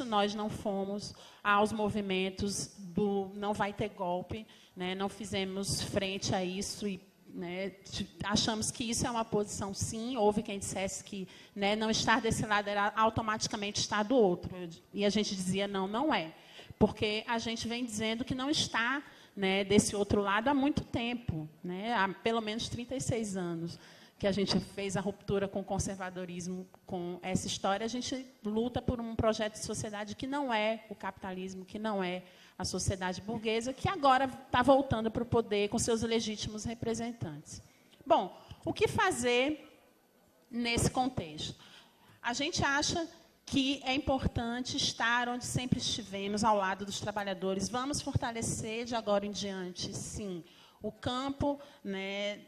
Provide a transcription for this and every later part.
isso nós não fomos aos movimentos do não vai ter golpe, né? Não fizemos frente a isso e, né, achamos que isso é uma posição, sim. Houve quem dissesse que, né, não estar desse lado era automaticamente estar do outro. E a gente dizia, não, não é. Porque a gente vem dizendo que não está, né, desse outro lado há muito tempo, né, há pelo menos 36 anos que a gente fez a ruptura com o conservadorismo, com essa história. A gente luta por um projeto de sociedade que não é o capitalismo, que não é a sociedade burguesa, que agora está voltando para o poder com seus legítimos representantes. Bom, o que fazer nesse contexto? A gente acha que é importante estar onde sempre estivemos, ao lado dos trabalhadores. Vamos fortalecer, de agora em diante, sim, o campo, né,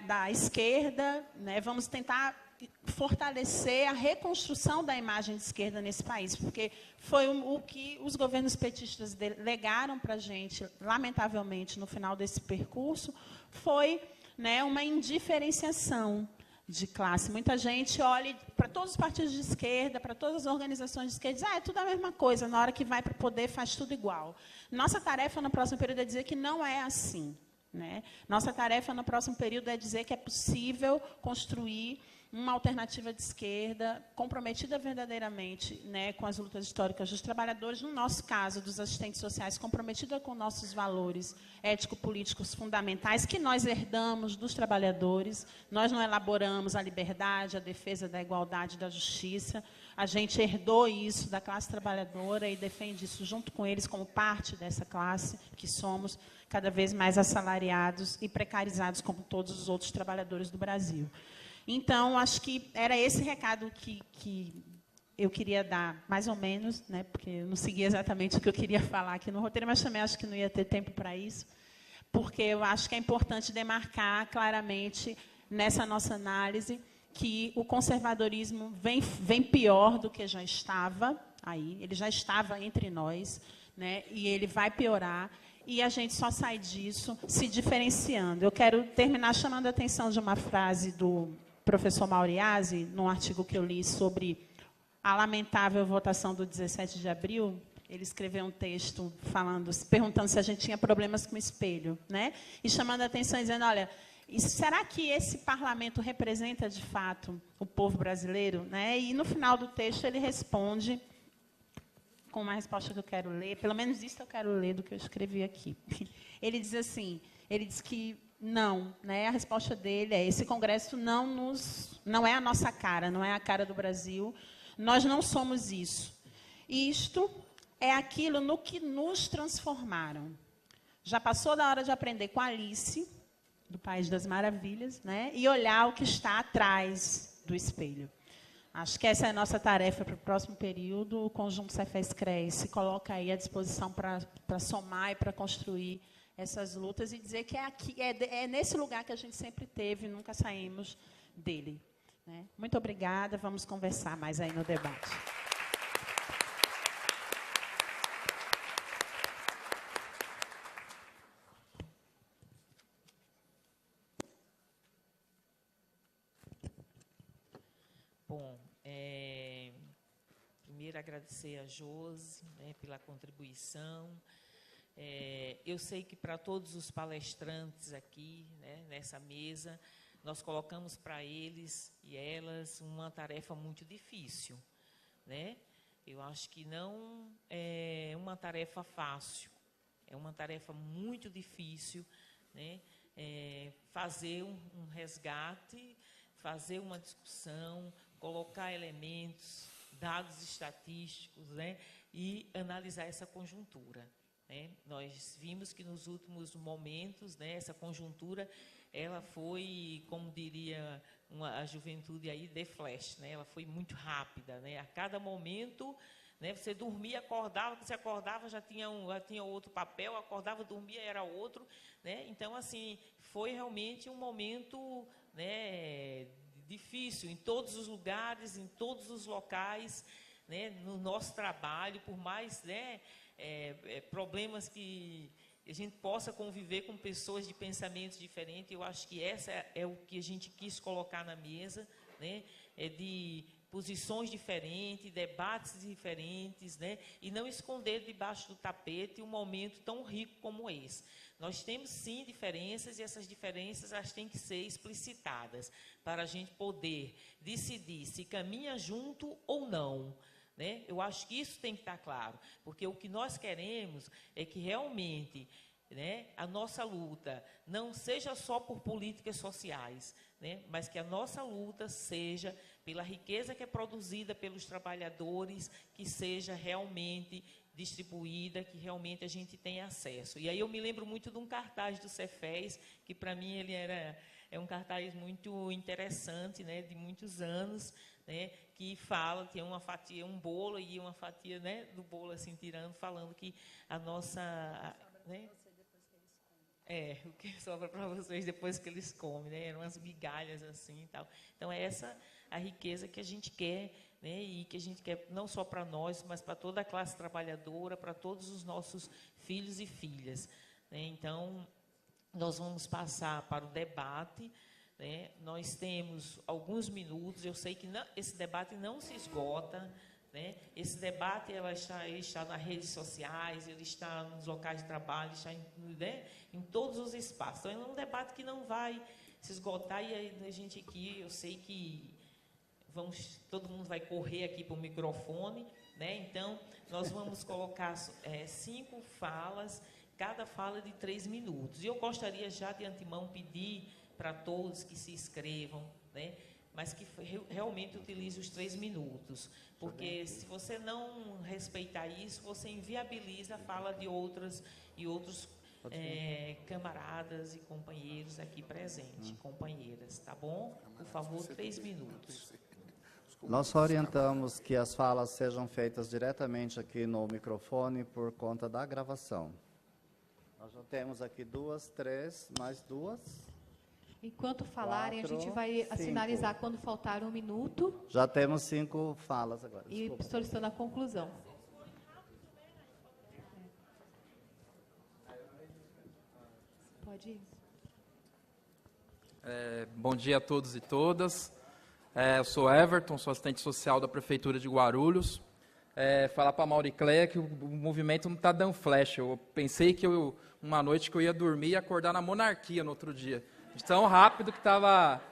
da esquerda, né, vamos tentar fortalecer a reconstrução da imagem de esquerda nesse país, porque foi o que os governos petistas legaram para a gente, lamentavelmente, no final desse percurso, foi, né, uma indiferenciação de classe. Muita gente olha para todos os partidos de esquerda, para todas as organizações de esquerda, e diz, é tudo a mesma coisa, na hora que vai para o poder faz tudo igual. Nossa tarefa no próximo período é dizer que não é assim, né? Nossa tarefa no próximo período é dizer que é possível construir uma alternativa de esquerda comprometida verdadeiramente, né, com as lutas históricas dos trabalhadores, no nosso caso, dos assistentes sociais, comprometida com nossos valores ético-políticos fundamentais, que nós herdamos dos trabalhadores. Nós não elaboramos a liberdade, a defesa da igualdade e da justiça. A gente herdou isso da classe trabalhadora e defende isso junto com eles, como parte dessa classe, que somos cada vez mais assalariados e precarizados, como todos os outros trabalhadores do Brasil. Então, acho que era esse recado que eu queria dar, mais ou menos, né, porque eu não segui exatamente o que eu queria falar aqui no roteiro, mas também acho que não ia ter tempo para isso, porque eu acho que é importante demarcar claramente, nessa nossa análise, que o conservadorismo vem pior do que já estava aí, ele já estava entre nós, né, e ele vai piorar, e a gente só sai disso se diferenciando. Eu quero terminar chamando a atenção de uma frase do professor Mauriasi, num artigo que eu li sobre a lamentável votação do 17 de abril. Ele escreveu um texto perguntando se a gente tinha problemas com o espelho, né? E chamando a atenção, dizendo, olha, será que esse parlamento representa, de fato, o povo brasileiro? Né? E, no final do texto, ele responde com uma resposta que eu quero ler, pelo menos isso eu quero ler do que eu escrevi aqui. Ele diz assim, ele diz que não, né? A resposta dele é, esse Congresso não é a nossa cara, não é a cara do Brasil, nós não somos isso. Isto é aquilo no que nos transformaram. Já passou da hora de aprender com Alice, do País das Maravilhas, né? E olhar o que está atrás do espelho. Acho que essa é a nossa tarefa para o próximo período. O Conjunto Cefes-CREA se coloca aí à disposição para somar e para construir essas lutas e dizer que é nesse lugar que a gente sempre teve, nunca saímos dele. Né? Muito obrigada. Vamos conversar mais aí no debate. Bom, primeiro agradecer a Josi, né, pela contribuição. Eu sei que para todos os palestrantes aqui, né, nessa mesa, nós colocamos para eles e elas uma tarefa muito difícil, né? Eu acho que não é uma tarefa fácil, é uma tarefa muito difícil, né? Fazer um resgate, fazer uma discussão, colocar elementos, dados estatísticos, né, e analisar essa conjuntura. Né? Nós vimos que nos últimos momentos, né, essa conjuntura, ela foi, como diria a juventude aí, de flash, né? Ela foi muito rápida, né? A cada momento, né, você dormia, acordava, você acordava, já tinha outro papel, acordava, dormia, era outro, né? Então, assim, foi realmente um momento, né, difícil em todos os lugares, em todos os locais, né, no nosso trabalho, por mais, né, problemas que a gente possa conviver com pessoas de pensamentos diferentes. Eu acho que essa é o que a gente quis colocar na mesa, né, de posições diferentes, debates diferentes, né? E não esconder debaixo do tapete um momento tão rico como esse. Nós temos, sim, diferenças, e essas diferenças elas têm que ser explicitadas para a gente poder decidir se caminha junto ou não, né? Eu acho que isso tem que estar claro, porque o que nós queremos é que realmente, né, a nossa luta não seja só por políticas sociais, né, mas que a nossa luta seja pela riqueza que é produzida pelos trabalhadores, que seja realmente distribuída, que realmente a gente tenha acesso. E aí eu me lembro muito de um cartaz do Cefes, que para mim ele é um cartaz muito interessante, né, de muitos anos, né, que fala, tem uma fatia, um bolo e uma fatia, né, do bolo assim tirando, falando que a nossa, né, o que sobra para vocês depois que eles comem, né? Eram umas migalhas assim e tal. Então, é essa a riqueza que a gente quer, né? E que a gente quer não só para nós, mas para toda a classe trabalhadora, para todos os nossos filhos e filhas, né? Então, nós vamos passar para o debate, né? Nós temos alguns minutos, eu sei que esse debate não se esgota, né? Esse debate ele está nas redes sociais, ele está nos locais de trabalho, está em todos os espaços. Então, é um debate que não vai se esgotar, e a gente aqui, eu sei que todo mundo vai correr aqui para o microfone, né? Então, nós vamos colocar 5 falas, cada fala de 3 minutos. E eu gostaria já de antemão pedir para todos que se inscrevam, né? Mas que realmente utilize os 3 minutos, porque se você não respeitar isso, você inviabiliza a fala de outros camaradas e companheiros aqui presentes, companheiras, tá bom? Por favor, 3 minutos. Nós só orientamos que as falas sejam feitas diretamente aqui no microfone por conta da gravação. Nós já temos aqui 2, 3, mais 2. Enquanto falarem, 4, a gente vai 5. sinalizar quando faltar 1 minuto. Já temos 5 falas agora. Desculpa. E solicitando a conclusão. Pode ir. Bom dia a todos e todas. Eu sou Everton, sou assistente social da Prefeitura de Guarulhos. Falar para a Mauricléia que o movimento não está dando flash. Eu pensei que uma noite que eu ia dormir e acordar na monarquia no outro dia. De tão rápido que estava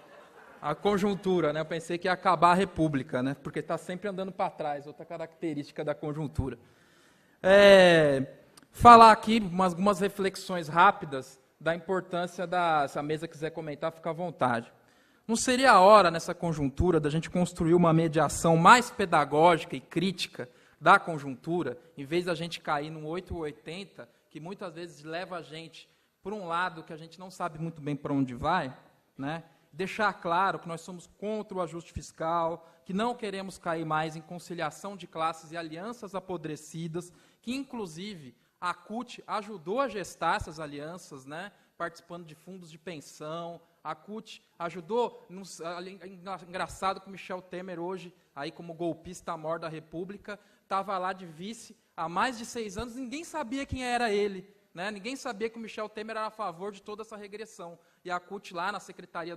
a conjuntura, né? Eu pensei que ia acabar a república, né? Porque está sempre andando para trás, outra característica da conjuntura. Falar aqui algumas reflexões rápidas da importância se a mesa quiser comentar, fica à vontade. Não seria a hora, nessa conjuntura, da gente construir uma mediação mais pedagógica e crítica da conjuntura, em vez da gente cair num 880, que muitas vezes leva a gente por um lado que a gente não sabe muito bem para onde vai, né? Deixar claro que nós somos contra o ajuste fiscal, que não queremos cair mais em conciliação de classes e alianças apodrecidas, que, inclusive, a CUT ajudou a gestar essas alianças, né? Participando de fundos de pensão. A CUT ajudou, engraçado que o Michel Temer hoje, aí como golpista mor da República, estava lá de vice há mais de 6 anos, ninguém sabia quem era ele, né? Ninguém sabia que o Michel Temer era a favor de toda essa regressão. E a CUT lá na Secretaria,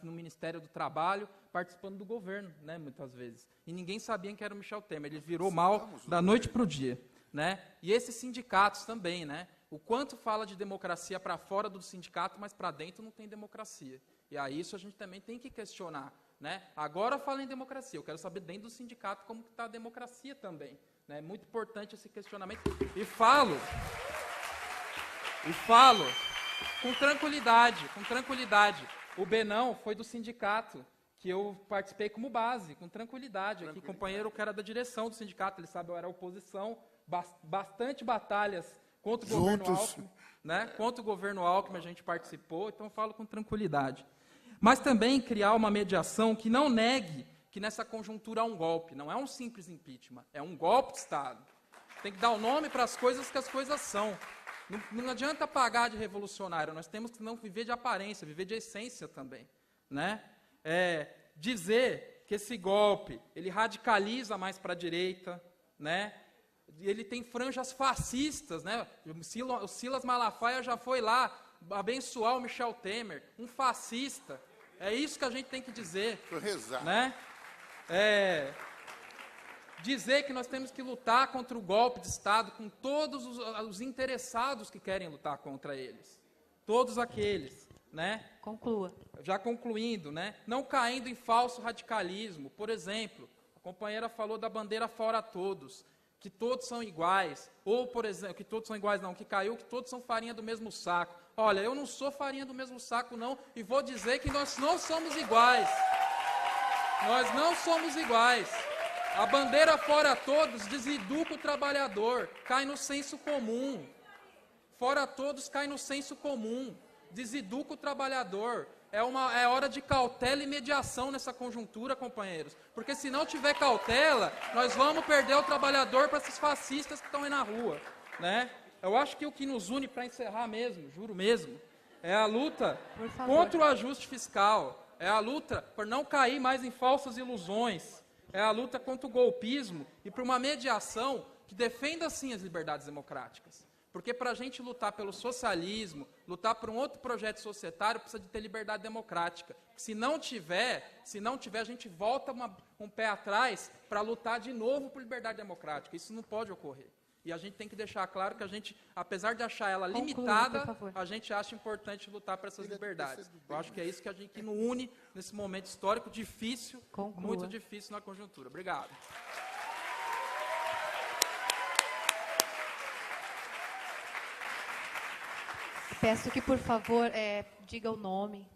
no Ministério do Trabalho, participando do governo, né, muitas vezes. E ninguém sabia quem era o Michel Temer, ele virou mal da noite para o dia, né? E esses sindicatos também, né? O quanto fala de democracia para fora do sindicato, mas para dentro não tem democracia. E aí isso a gente também tem que questionar, né? Agora fala em democracia, eu quero saber dentro do sindicato como está a democracia também. Né? É muito importante esse questionamento. E falo com tranquilidade. O Benão foi do sindicato que eu participei como base, com tranquilidade. Aqui, companheiro que era da direção do sindicato, ele sabe, eu era oposição, bastante batalhas contra o governo Alckmin, né? Contra o governo Alckmin a gente participou, então eu falo com tranquilidade. Mas também criar uma mediação que não negue que nessa conjuntura há um golpe, não é um simples impeachment, é um golpe de Estado. Tem que dar o nome para as coisas que as coisas são. Não adianta pagar de revolucionário, nós temos que não viver de aparência, viver de essência também, né? Dizer que esse golpe, ele radicaliza mais para a direita, né? Ele tem franjas fascistas, né? O Silas Malafaia já foi lá abençoar o Michel Temer, um fascista. É isso que a gente tem que dizer, né? dizer que nós temos que lutar contra o golpe de Estado com todos os interessados que querem lutar contra eles. Todos aqueles, né? Conclua. Já concluindo, né? Não caindo em falso radicalismo. Por exemplo, a companheira falou da bandeira fora todos, que todos são iguais. Ou, por exemplo, que todos são iguais não, que caiu, que todos são farinha do mesmo saco. Olha, eu não sou farinha do mesmo saco não, e vou dizer que nós não somos iguais. Nós não somos iguais. A bandeira fora todos deseduca o trabalhador, cai no senso comum. Fora todos cai no senso comum, deseduca o trabalhador. É hora de cautela e mediação nessa conjuntura, companheiros. Porque se não tiver cautela, nós vamos perder o trabalhador para esses fascistas que estão aí na rua, né? Eu acho que o que nos une, para encerrar mesmo, juro mesmo, é a luta contra o ajuste fiscal, é a luta por não cair mais em falsas ilusões, é a luta contra o golpismo e por uma mediação que defenda, sim, as liberdades democráticas. Porque para a gente lutar pelo socialismo, lutar por um outro projeto societário, precisa de ter liberdade democrática. Se não tiver, a gente volta um pé atrás para lutar de novo por liberdade democrática. Isso não pode ocorrer. E a gente tem que deixar claro que a gente, apesar de achar ela limitada, a gente acha importante lutar por essas liberdades. Eu acho que é isso que nos une nesse momento histórico difícil, muito difícil na conjuntura. Obrigado. Peço que, por favor, diga o nome,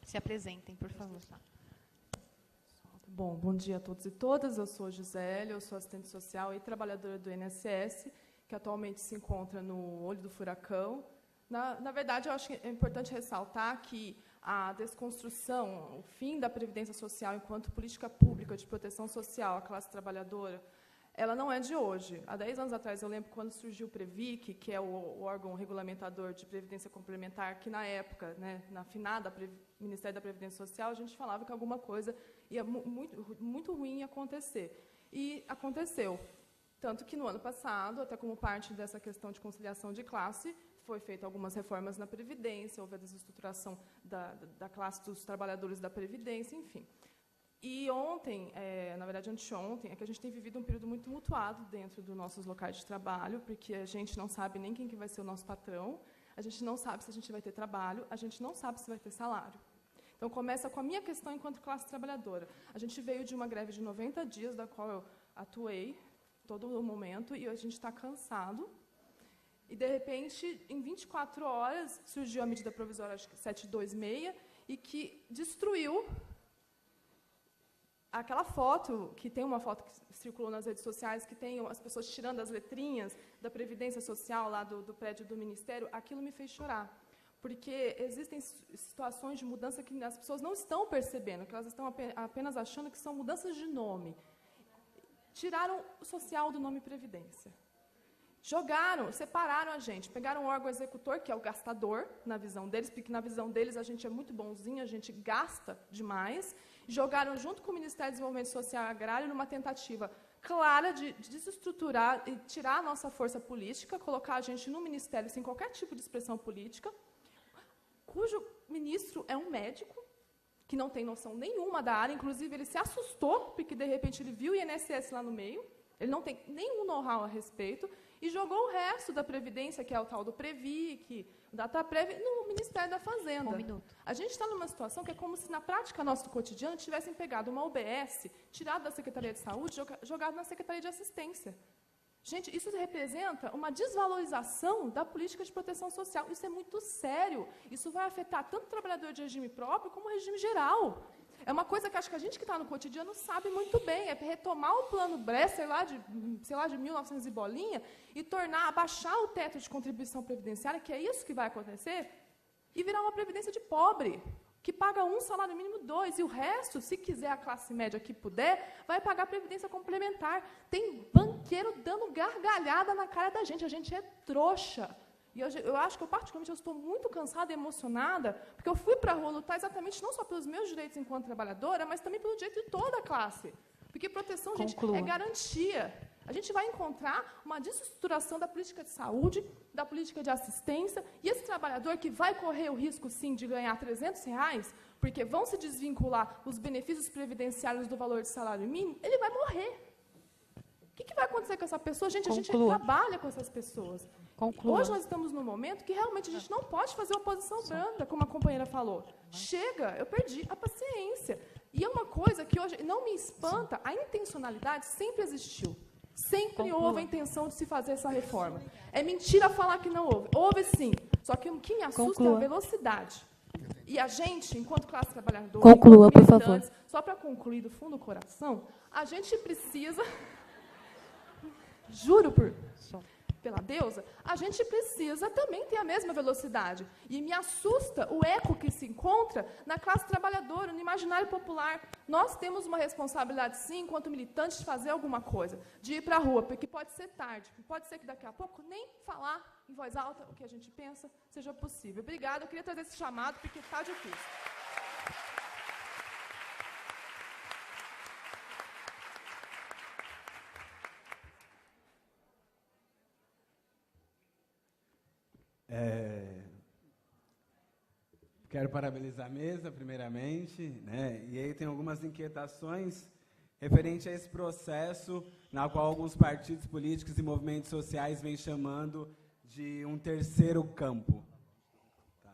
se apresentem, por favor. Bom dia a todos e todas. Eu sou Gisele, eu sou assistente social e trabalhadora do INSS, que atualmente se encontra no olho do furacão. Na verdade, eu acho que é importante ressaltar que a desconstrução, o fim da Previdência Social enquanto política pública de proteção social à classe trabalhadora, ela não é de hoje. Há 10 anos atrás, eu lembro quando surgiu o Previc, que é o órgão regulamentador de previdência complementar, que, na época, né, na finada Ministério da Previdência Social, a gente falava que alguma coisa ia muito ruim ia acontecer. E aconteceu. Tanto que, no ano passado, até como parte dessa questão de conciliação de classe, foi feita algumas reformas na Previdência, houve a desestruturação da classe dos trabalhadores da Previdência, enfim. E ontem, na verdade anteontem, é que a gente tem vivido um período muito tumultuado dentro dos nossos locais de trabalho, porque a gente não sabe nem quem que vai ser o nosso patrão, a gente não sabe se a gente vai ter trabalho, a gente não sabe se vai ter salário. Então, começa com a minha questão enquanto classe trabalhadora. A gente veio de uma greve de 90 dias, da qual eu atuei todo o momento, e a gente está cansado. E, de repente, em 24 horas, surgiu a medida provisória, acho que 726, e que destruiu aquela foto, que tem uma foto que circulou nas redes sociais, que tem as pessoas tirando as letrinhas da Previdência Social lá do prédio do Ministério, aquilo me fez chorar. Porque existem situações de mudança que as pessoas não estão percebendo, que elas estão apenas achando que são mudanças de nome. Tiraram o social do nome Previdência. Jogaram, separaram a gente, pegaram o órgão executor, que é o gastador, na visão deles, porque na visão deles a gente é muito bonzinho, a gente gasta demais, jogaram junto com o Ministério do Desenvolvimento Social e Agrário numa tentativa clara de desestruturar e tirar a nossa força política, colocar a gente no Ministério sem qualquer tipo de expressão política, cujo ministro é um médico, que não tem noção nenhuma da área, inclusive ele se assustou, porque de repente ele viu o INSS lá no meio, ele não tem nenhum know-how a respeito, e jogou o resto da Previdência, que é o tal do Previc, o Dataprev, no Ministério da Fazenda. Um minuto. A gente está numa situação que é como se, na prática nossa cotidiana, tivessem pegado uma UBS, tirado da Secretaria de Saúde, jogado na Secretaria de Assistência. Gente, isso representa uma desvalorização da política de proteção social. Isso é muito sério. Isso vai afetar tanto o trabalhador de regime próprio como o regime geral. É uma coisa que acho que a gente que está no cotidiano sabe muito bem. É retomar o plano Bresser lá de 1900 e bolinha e abaixar o teto de contribuição previdenciária, que é isso que vai acontecer, e virar uma previdência de pobre, que paga 1 salário mínimo 2, e o resto, se quiser a classe média que puder, vai pagar previdência complementar. Tem banqueiro dando gargalhada na cara da gente, a gente é trouxa. E eu acho que, particularmente, eu estou muito cansada e emocionada, porque eu fui para a rua lutar exatamente não só pelos meus direitos enquanto trabalhadora, mas também pelo direito de toda a classe. Porque proteção, gente, é garantia. A gente vai encontrar uma desestruturação da política de saúde, da política de assistência, e esse trabalhador que vai correr o risco, sim, de ganhar R$300, porque vão se desvincular os benefícios previdenciários do valor de salário mínimo, ele vai morrer. O que vai acontecer com essa pessoa? Gente, a gente trabalha com essas pessoas. Conclua. Hoje nós estamos num momento que realmente a gente não pode fazer oposição branda, como a companheira falou. Chega, eu perdi a paciência. E é uma coisa que hoje não me espanta, a intencionalidade sempre existiu. Sempre houve a intenção de se fazer essa reforma. É mentira falar que não houve. Houve sim. Só que o que me assusta é a velocidade. E a gente, enquanto classe trabalhadora, conclua, por favor. Só para concluir do fundo do coração, a gente precisa... Juro pela deusa, a gente precisa também ter a mesma velocidade. E me assusta o eco que se encontra na classe trabalhadora, no imaginário popular. Nós temos uma responsabilidade, sim, enquanto militantes, de fazer alguma coisa, de ir para a rua, porque pode ser tarde, pode ser que daqui a pouco nem falar em voz alta o que a gente pensa seja possível. Obrigada, eu queria trazer esse chamado, porque está difícil. Quero parabenizar a mesa, primeiramente, né? E aí tem algumas inquietações referente a esse processo na qual alguns partidos políticos e movimentos sociais vêm chamando de um terceiro campo. Tá.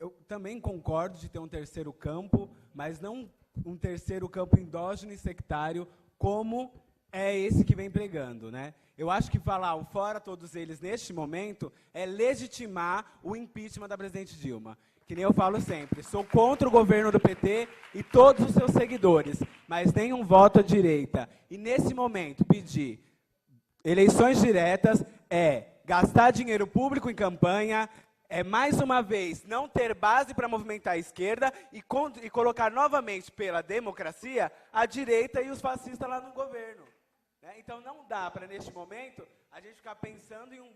Eu também concordo de ter um terceiro campo, mas não um terceiro campo endógeno e sectário, como é esse que vem pregando, né? Eu acho que falar o fora todos eles neste momento é legitimar o impeachment da presidente Dilma. Que nem eu falo sempre, sou contra o governo do PT e todos os seus seguidores, mas nenhum voto à direita. E nesse momento pedir eleições diretas é gastar dinheiro público em campanha, é mais uma vez não ter base para movimentar a esquerda e colocar novamente pela democracia a direita e os fascistas lá no governo. Então, não dá para, neste momento, a gente ficar pensando em um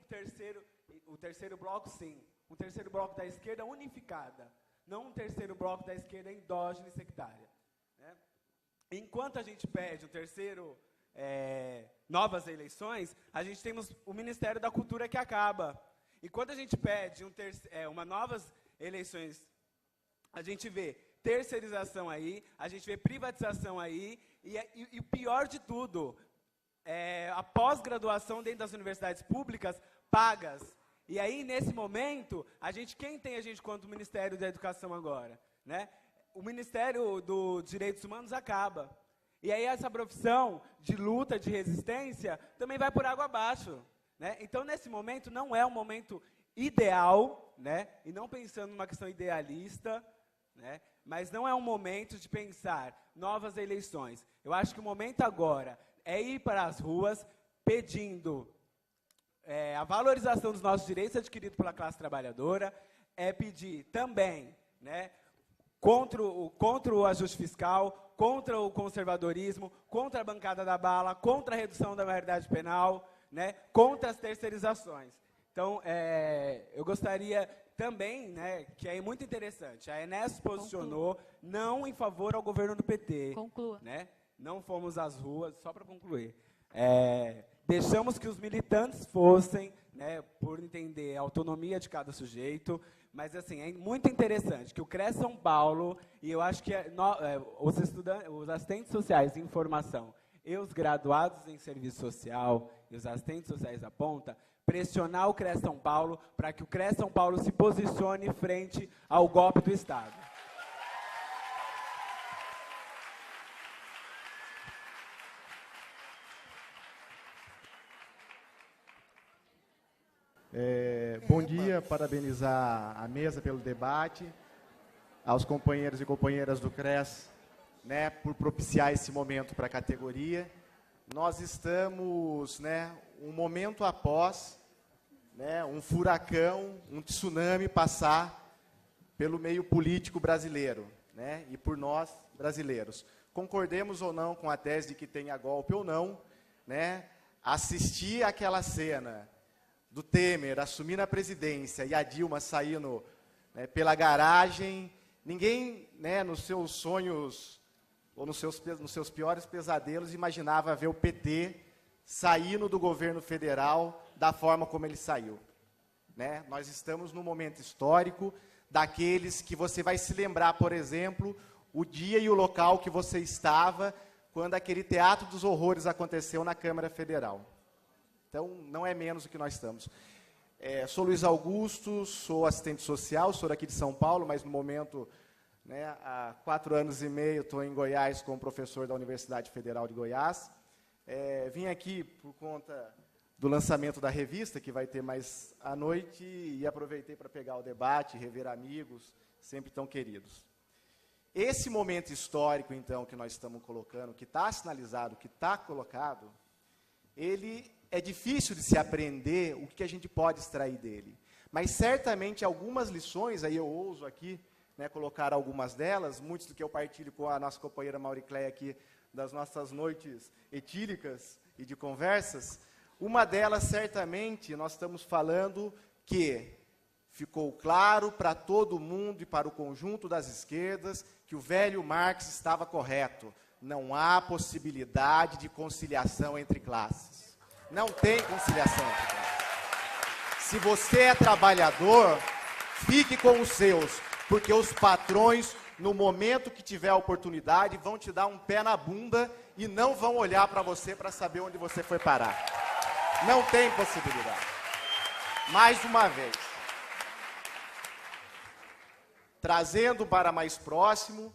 terceiro bloco, sim, um terceiro bloco da esquerda unificada, não um terceiro bloco da esquerda endógena e sectária. Né? Enquanto a gente pede um terceiro, novas eleições, a gente tem o Ministério da Cultura que acaba. Enquanto a gente pede uma novas eleições, a gente vê terceirização aí, a gente vê privatização aí, e o pior de tudo... a pós-graduação dentro das universidades públicas pagas. E aí, nesse momento, quem tem a gente quanto Ministério da Educação agora? Né? O Ministério dos Direitos Humanos acaba. E aí essa profissão de luta, de resistência, também vai por água abaixo. Né? Então, nesse momento, não é um momento ideal, né? E não pensando numa questão idealista, né? Mas não é um momento de pensar novas eleições. Eu acho que o momento agora é ir para as ruas pedindo a valorização dos nossos direitos adquiridos pela classe trabalhadora, é pedir também, né, contra o ajuste fiscal, contra o conservadorismo, contra a bancada da bala, contra a redução da maioridade penal, né, contra as terceirizações. Então, eu gostaria também, né, que é muito interessante, a Enes se posicionou não em favor ao governo do PT. Conclua. Né? Não fomos às ruas, só para concluir. Deixamos que os militantes fossem, né, por entender a autonomia de cada sujeito, mas assim, é muito interessante que o CRES São Paulo, e eu acho que os assistentes sociais em formação e os graduados em serviço social e os assistentes sociais da ponta, pressionar o CRES São Paulo para que o CRES São Paulo se posicione frente ao golpe do Estado. Bom dia, parabenizar a mesa pelo debate, aos companheiros e companheiras do CRES, né, por propiciar esse momento para a categoria. Nós estamos, né, um momento após, né, um furacão, um tsunami passar pelo meio político brasileiro, né, e por nós brasileiros. Concordemos ou não com a tese de que tenha golpe ou não, né, assistir aquela cena do Temer assumindo a presidência e a Dilma saindo, né, pela garagem, ninguém, né, nos seus sonhos ou nos seus piores pesadelos imaginava ver o PT saindo do governo federal da forma como ele saiu. Né? Nós estamos num momento histórico, daqueles que você vai se lembrar, por exemplo, o dia e o local que você estava quando aquele Teatro dos Horrores aconteceu na Câmara Federal. Então, não é menos do que nós estamos. Sou Luiz Augusto, sou assistente social, sou daqui de São Paulo, mas no momento, né, há 4 anos e meio, estou em Goiás como professor da Universidade Federal de Goiás. Vim aqui por conta do lançamento da revista, que vai ter mais à noite, e aproveitei para pegar o debate, rever amigos, sempre tão queridos. Esse momento histórico, então, que nós estamos colocando, que está sinalizado, que está colocado, ele é difícil de se aprender o que a gente pode extrair dele. Mas, certamente, algumas lições, aí eu ouso aqui, né, colocar algumas delas, muitos do que eu partilho com a nossa companheira Mauricléia aqui, das nossas noites etílicas e de conversas, uma delas, certamente, nós estamos falando que ficou claro para todo mundo e para o conjunto das esquerdas que o velho Marx estava correto. Não há possibilidade de conciliação entre classes. Não tem conciliação entre classes. Se você é trabalhador, fique com os seus, porque os patrões, no momento que tiver a oportunidade, vão te dar um pé na bunda e não vão olhar para você para saber onde você foi parar. Não tem possibilidade. Mais uma vez. Trazendo para mais próximo,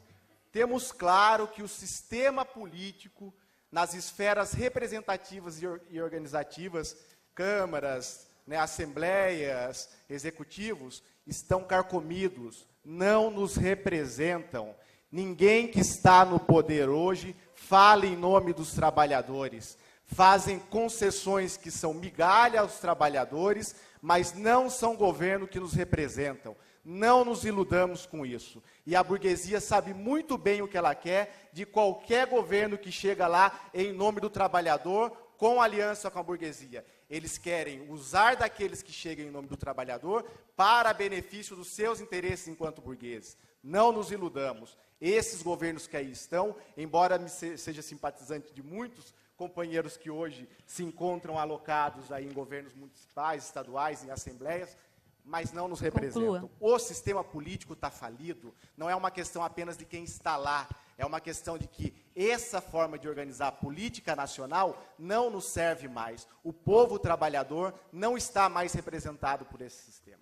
temos claro que o sistema político, nas esferas representativas e organizativas, câmaras, né, assembleias, executivos, estão carcomidos, não nos representam. Ninguém que está no poder hoje fala em nome dos trabalhadores. Fazem concessões que são migalha aos trabalhadores, mas não são governo que nos representam. Não nos iludamos com isso. E a burguesia sabe muito bem o que ela quer de qualquer governo que chega lá em nome do trabalhador, com aliança com a burguesia. Eles querem usar daqueles que chegam em nome do trabalhador para benefício dos seus interesses enquanto burgueses. Não nos iludamos. Esses governos que aí estão, embora seja simpatizante de muitos companheiros que hoje se encontram alocados aí em governos municipais, estaduais, em assembleias, mas não nos representam. O sistema político está falido, não é uma questão apenas de quem está lá, é uma questão de que essa forma de organizar a política nacional não nos serve mais. O povo trabalhador não está mais representado por esse sistema.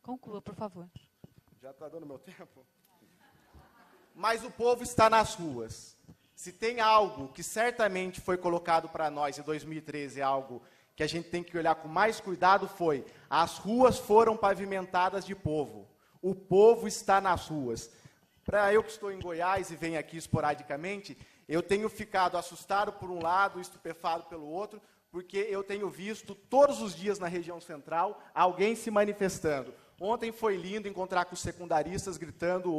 Conclua, por favor. Já está dando meu tempo? Mas o povo está nas ruas. Se tem algo que certamente foi colocado para nós em 2013, algo que a gente tem que olhar com mais cuidado, foi: as ruas foram pavimentadas de povo. O povo está nas ruas. Para eu que estou em Goiás e venho aqui esporadicamente, eu tenho ficado assustado por um lado, estupefado pelo outro, porque eu tenho visto todos os dias na região central alguém se manifestando. Ontem foi lindo encontrar com os secundaristas gritando: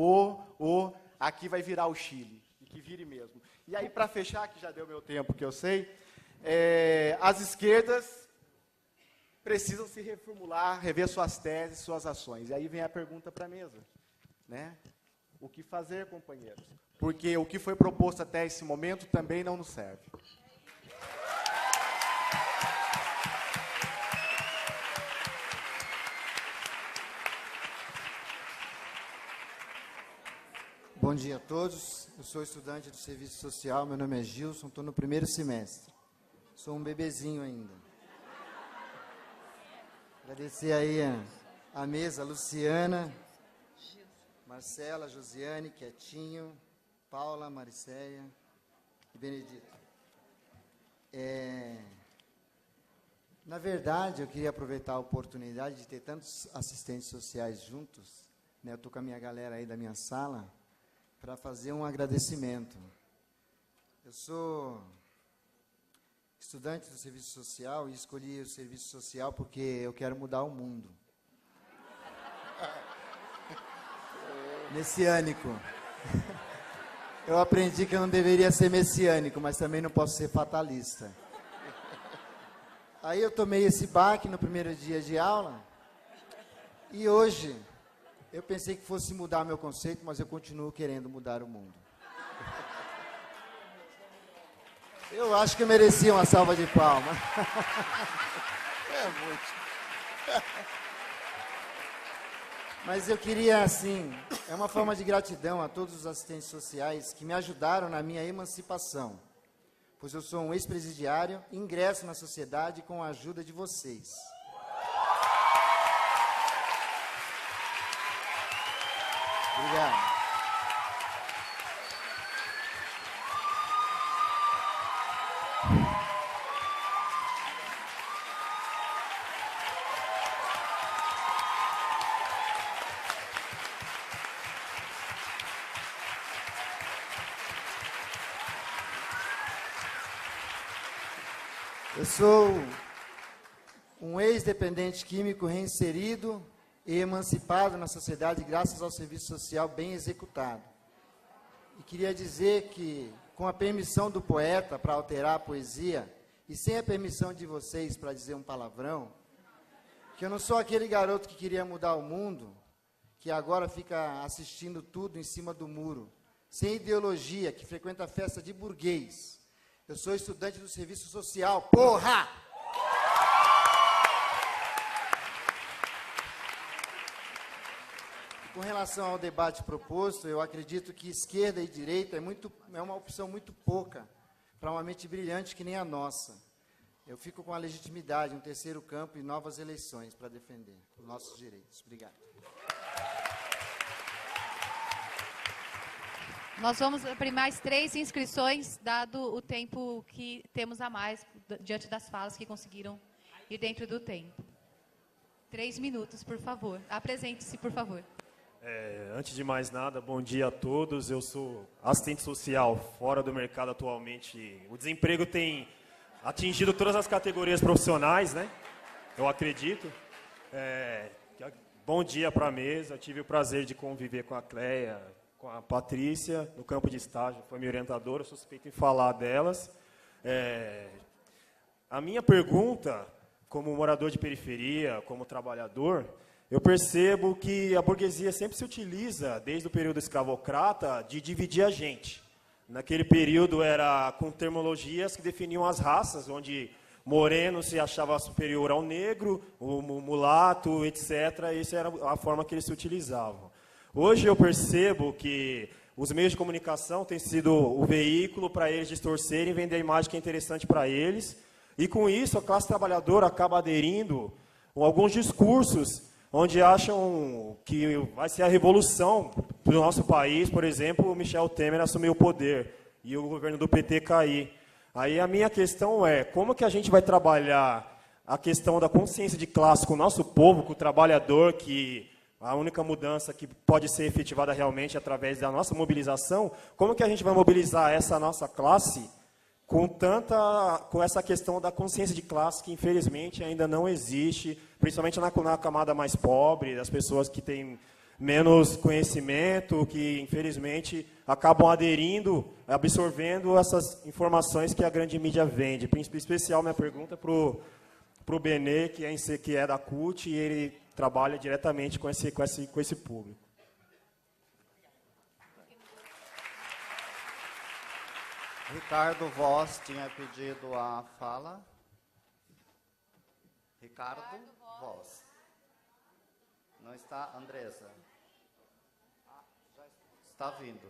aqui vai virar o Chile. E que vire mesmo. E aí, para fechar, que já deu meu tempo, que eu sei, as esquerdas precisam se reformular, rever suas teses, suas ações. E aí vem a pergunta para a mesa, né? O que fazer, companheiros? Porque o que foi proposto até esse momento também não nos serve. Bom dia a todos. Eu sou estudante do Serviço Social, meu nome é Gilson, estou no 1º semestre. Sou um bebezinho ainda. Agradecer aí a mesa, Luciana, Marcela, Josiane, Quietinho, Paula, Maricéia e Benedito. Na verdade, eu queria aproveitar a oportunidade de ter tantos assistentes sociais juntos, né? Eu estou com a minha galera aí da minha sala, para fazer um agradecimento. Eu sou estudante do Serviço Social e escolhi o Serviço Social porque eu quero mudar o mundo. Messiânico. Eu aprendi que eu não deveria ser messiânico, mas também não posso ser fatalista. Aí eu tomei esse baque no primeiro dia de aula e hoje eu pensei que fosse mudar meu conceito, mas eu continuo querendo mudar o mundo. Eu acho que eu merecia uma salva de palmas. Mas eu queria, assim, é uma forma de gratidão a todos os assistentes sociais que me ajudaram na minha emancipação, pois eu sou um ex-presidiário e ingresso na sociedade com a ajuda de vocês. Obrigado. Eu sou um ex-dependente químico reinserido e emancipado na sociedade graças ao serviço social bem executado. E queria dizer que, com a permissão do poeta para alterar a poesia, e sem a permissão de vocês para dizer um palavrão, que eu não sou aquele garoto que queria mudar o mundo, que agora fica assistindo tudo em cima do muro, sem ideologia, que frequenta a festa de burguês. Eu sou estudante do serviço social, porra! Com relação ao debate proposto, eu acredito que esquerda e direita é uma opção muito pouca para uma mente brilhante que nem a nossa. Eu fico com a legitimidade, um terceiro campo e novas eleições para defender os nossos direitos. Obrigado. Nós vamos abrir mais 3 inscrições, dado o tempo que temos a mais, diante das falas que conseguiram ir dentro do tempo. 3 minutos, por favor. Apresente-se, por favor. Antes de mais nada, bom dia a todos. Eu sou assistente social fora do mercado atualmente. O desemprego tem atingido todas as categorias profissionais, né? Eu acredito. Bom dia para a mesa. Eu tive o prazer de conviver com a Cleia, com a Patrícia, no campo de estágio. Foi minha orientadora, sou suspeito em falar delas. A minha pergunta, como morador de periferia, como trabalhador, eu percebo que a burguesia sempre se utiliza, desde o período escravocrata, de dividir a gente. Naquele período era com terminologias que definiam as raças, onde moreno se achava superior ao negro, o mulato, etc. Essa era a forma que eles se utilizavam. Hoje eu percebo que os meios de comunicação têm sido o veículo para eles distorcerem e vender a imagem que é interessante para eles. E com isso a classe trabalhadora acaba aderindo a alguns discursos onde acham que vai ser a revolução para o nosso país, por exemplo, o Michel Temer assumir o poder e o governo do PT cair. Aí a minha questão é, como que a gente vai trabalhar a questão da consciência de classe com o nosso povo, com o trabalhador, que a única mudança que pode ser efetivada realmente é através da nossa mobilização, como que a gente vai mobilizar essa nossa classe com essa questão da consciência de classe que, infelizmente, ainda não existe, principalmente na camada mais pobre, das pessoas que têm menos conhecimento, que, infelizmente, acabam aderindo, absorvendo essas informações que a grande mídia vende. Em especial, minha pergunta para o Benê, que é da CUT, e ele trabalha diretamente com esse público. Ricardo Voss tinha pedido a fala. Ricardo Voss. Não está, Andressa? Já está vindo.